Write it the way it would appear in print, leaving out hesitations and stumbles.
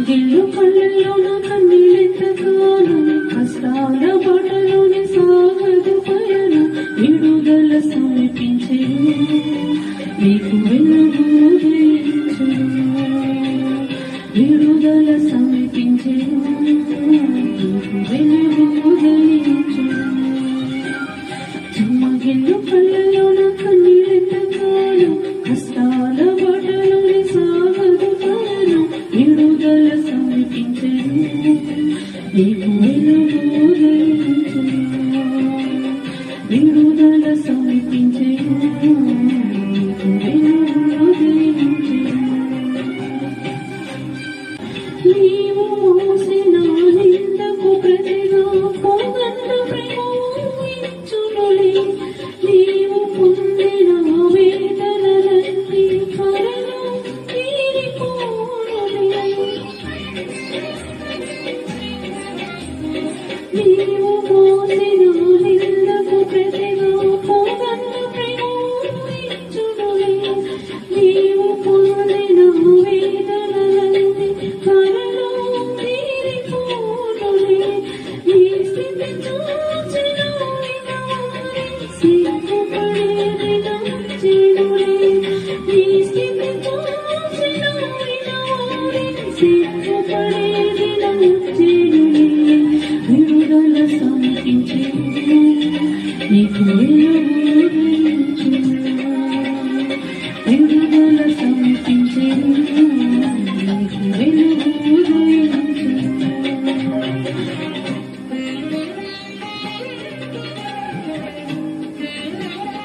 చెమ్మగిల్లు పళ్ళల్లో నా కన్నీళ్ళెంతకాలం కష్టాల బాటలోని సాగదు పయనం విడుదల సమీపించెను నీకు వెలుగు ఉదయించెను విడుదల సమీపించెను నీకు వెలుగు ఉదయించెను చెమ్మగిల్లు పళ్ళల్లో నా కన్నీళ్ళెంతకాలం కష్టాల బాటలోని సాగదు పయనం విడుదల సమీపించెను నీకు వెలుగు ఉదయించెను విడుదల సమీపించెను నీకు వెలుగు ఉదయించెను నీవు మోసిన నిందకు ప్రతిగా పొంగన్న ప్రేమించునులే నీవు పొందిన వేదనలన్నీ త్వరలో తీరిపోనులే నీవు మోసిన నిందకు ప్రతిగా పొంగన్న ప్రేమించునులే నీవు పొందిన వేదనలన్నీ త్వరలో తీరిపోనులే నీ స్థితి చూచిన సిగ్గుపడేదినం చేరులే నీ స్థితి చూసిన సిగ్గుపడేదినం చేరులే విడుదల సమీపించెను నీకు వెలుగు ఉదయించెను విడుదల సమీపించెను నీకు వెలుగు ఉదయించెను